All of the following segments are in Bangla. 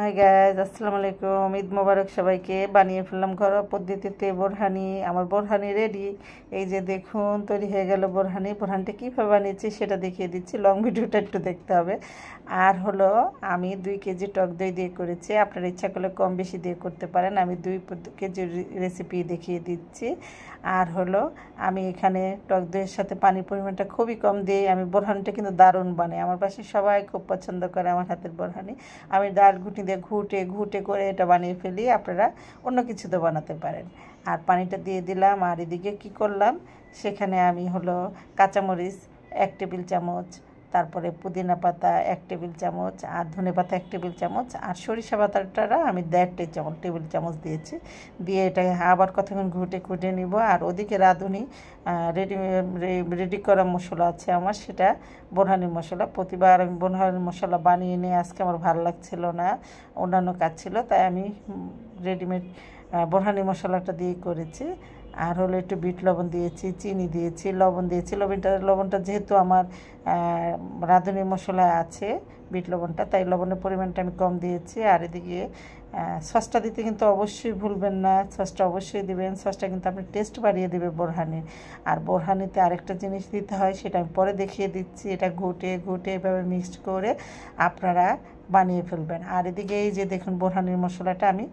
হাই গাইজ, আসসালামু আলাইকুম। ঈদ মোবারক সবাইকে। বানিয়ে ফেললাম ঘরোয়া পদ্ধতিতে বোরহানি। আমার বোরহানি রেডি। এই যে দেখুন, তৈরি হয়ে গেল বোরহানি। বোরহানিটা কীভাবে বানিয়েছি সেটা দেখিয়ে দিচ্ছি, লং ভিডিওটা একটু দেখতে হবে। আর হলো, আমি 2 কেজি টক দই দিয়ে করেছি। আপনারা ইচ্ছা করলে কম বেশি দিয়ে করতে পারেন। আমি 2 কেজি রেসিপি দেখিয়ে দিচ্ছি। আর হলো, আমি এখানে টক দইয়ের সাথে পানির পরিমাণটা খুবই কম দিই। আমি বোরহানিটা কিন্তু দারুণ বানাই। আমার পাশে সবাই খুব পছন্দ করে আমার হাতের বোরহানি। আমি ডাল ঘুটনি দিয়ে ঘুটে ঘুটে করে এটা বানিয়ে ফেলি। আপনারা অন্য কিছুতে বানাতে পারেন। আর পানিটা দিয়ে দিলাম। আর এদিকে কী করলাম, সেখানে আমি হলো কাঁচামরিচ 1 টেবিল চামচ, তারপরে পুদিনা পাতা 1 টেবিল চামচ, আর ধনে পাতা 1 টেবিল চামচ, আর সরিষা পাতাটা আমি 1.5 টেবিল চামচ দিয়েছি। দিয়ে এটা আবার কতক্ষণ ঘুটে ঘুটে নিব। আর ওদিকে রাঁধুনি রেডি করা মশলা আছে আমার, সেটা বোরহানি মশলা। প্রতিবার আমি বোরহানি মশলা বানিয়ে নিয়ে আজকে আমার ভালো লাগছিল না, অন্যান্য কাজ ছিল, তাই আমি রেডিমেড বোরহানি মশলাটা দিয়ে করেছি। আর হলো একটু বিট লবণ দিয়েছি, চিনি দিয়েছি, লবণ দিয়েছি। লবণটা যেহেতু আমার রাঁধুনি মশলায় আছে বিট লবণটা, তাই লবণের পরিমাণটা আমি কম দিয়েছি। আর এদিকে সসটা দিতে কিন্তু অবশ্যই ভুলবেন না, সসটা অবশ্যই দিবেন। সসটা কিন্তু আপনি টেস্ট বাড়িয়ে দেবে বোরহানির। আর বোরহানিতে আরেকটা জিনিস দিতে হয়, সেটা আমি পরে দেখিয়ে দিচ্ছি। এটা ঘুটে ঘুটে এভাবে মিক্সড করে আপনারা বানিয়ে ফেলবেন। আর এদিকে এই যে দেখুন, বোরহানির মশলাটা আমি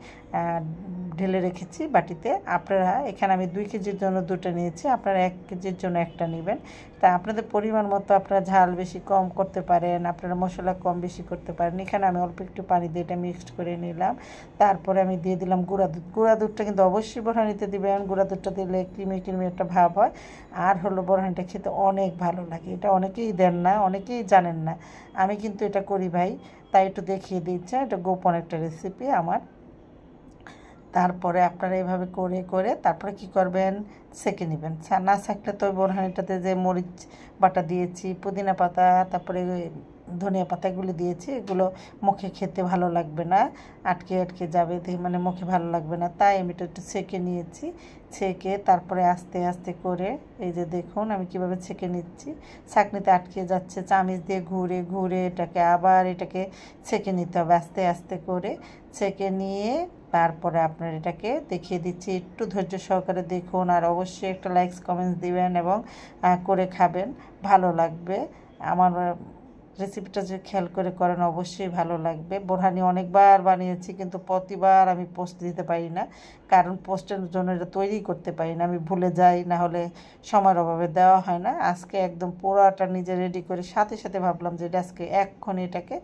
ঢেলে রেখেছি বাটিতে। আপনারা এখানে আমি 2 কেজির জন্য 2টা নিয়েছি, আপনারা 1 কেজির জন্য 1টা নেবেন। তা আপনাদের পরিমাণ মতো আপনারা ঝাল বেশি কম করতে পারেন, আপনারা মশলা কম বেশি করতে পারেন। এখানে আমি অল্প একটু পানি দিয়ে এটা মিক্সড করে নিলাম। তারপরে আমি দিয়ে দিলাম গুঁড়া দুধ। গুঁড়া দুধটা কিন্তু অবশ্যই বোরহানিতে দিবেন। গুঁড়া দুধটা দিলে ক্রিমি ক্রিমি একটা ভাব হয়। আর হলো, বোরহানিটা খেতে অনেক ভালো লাগে। এটা অনেকেই দেন না, অনেকেই জানেন না। আমি কিন্তু এটা করি ভাই, তাই একটু দেখিয়ে দিচ্ছি। এটা গোপন একটা রেসিপি আমার। তারপরে আপনারা এভাবে করে করে তারপরে কি করবেন, সেঁকে নেবেন। না সেঁকলে তো ওই বোরহানিটাতে যে মরিচ বাটা দিয়েছি, পুদিনা পাতা, তারপরে ধনিয়া পাতা, এগুলো দিয়েছি, এগুলো মুখে খেতে ভালো লাগবে না, আটকে আটকে যাবে, মানে মুখে ভালো লাগবে না। তাই আমি এটা একটু ছেঁকে নিয়েছি। ছেঁকে তারপরে আস্তে আস্তে করে, এই যে দেখুন আমি কিভাবে ছেঁকে নিচ্ছি। ছাঁকনিতে আটকে যাচ্ছে, চামিচ দিয়ে ঘুরে ঘুরে এটাকে ছেঁকে নিতে হবে আস্তে আস্তে করে। ছেঁকে নিয়ে তারপরে আপনার এটাকে দেখিয়ে দিচ্ছি, একটু ধৈর্য সহকারে দেখুন। আর অবশ্যই একটা লাইকস কমেন্টস দিবেন এবং করে খাবেন, ভালো লাগবে। আমার রেসিপিটা যে খেয়াল করে করেন অবশ্যই ভালো লাগবে। বোরহানি অনেকবার বানিয়েছি, কিন্তু প্রতিবার আমি পোস্ট দিতে পারি না, কারণ পোস্টের জন্য এটা তৈরি করতে পারি না, আমি ভুলে যাই, না হলে সময়ের অভাবে দেওয়া হয় না। আজকে একদম পুরোটা নিজে রেডি করে সাথে সাথে ভাবলাম যে এটা আজকে এক্ষুনি এটাকে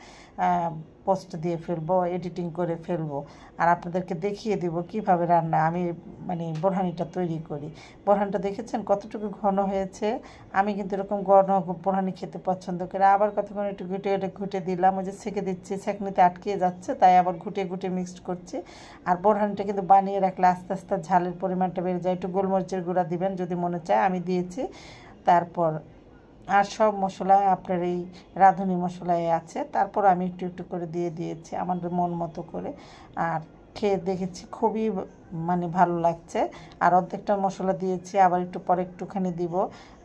পোস্ট দিয়ে ফেলবো, এডিটিং করে ফেলবো, আর আপনাদেরকে দেখিয়ে দিব কিভাবে রান্না আমি মানে বোরহানিটা তৈরি করি। বোরহানিটা দেখেছেন কতটুকু ঘন হয়েছে। আমি কিন্তু এরকম ঘন বোরহানি খেতে পছন্দ করি। আবার কতক্ষণ একটু ঘুটে দিলাম, ওই যে ছেঁকে দিচ্ছি, ছাঁকনিতে আটকে যাচ্ছে, তাই আবার ঘুটে ঘুটে মিক্সড করছি। আর বোরহানিটা কিন্তু বানিয়ে রাখলে আস্তে আস্তে ঝালের পরিমাণটা বেড়ে যায়। একটু গোলমরিচের গুঁড়া দিবেন যদি মনে চায়, আমি দিয়েছি। তারপর আর সব মশলা আপনার এই রাঁধুনি মশলায় আছে। তারপর আমি একটু একটু করে দিয়ে দিয়েছি আমাদের মন মতো করে। আর খেয়ে দেখেছি খুবই মানে ভালো লাগছে। আর অর্ধেকটা মশলা দিয়েছি, আবার একটু পরে একটুখানি দিব,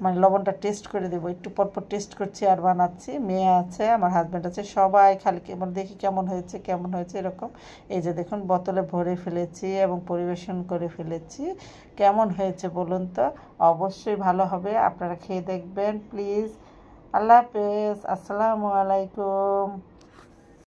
মানে লবণটা টেস্ট করে দেবো। একটু পরপর টেস্ট করছি আর বানাচ্ছি। মেয়ে আছে, আমার হাজব্যান্ড আছে, সবাই খালি কেমন দেখি কেমন হয়েছে কেমন হয়েছে এরকম। এই যে দেখুন, বোতলে ভরে ফেলেছি এবং পরিবেশন করে ফেলেছি। কেমন হয়েছে বলুন তো? অবশ্যই ভালো হবে, আপনারা খেয়ে দেখবেন প্লিজ। আল্লাহ হাফেজ, আসসালামু আলাইকুম।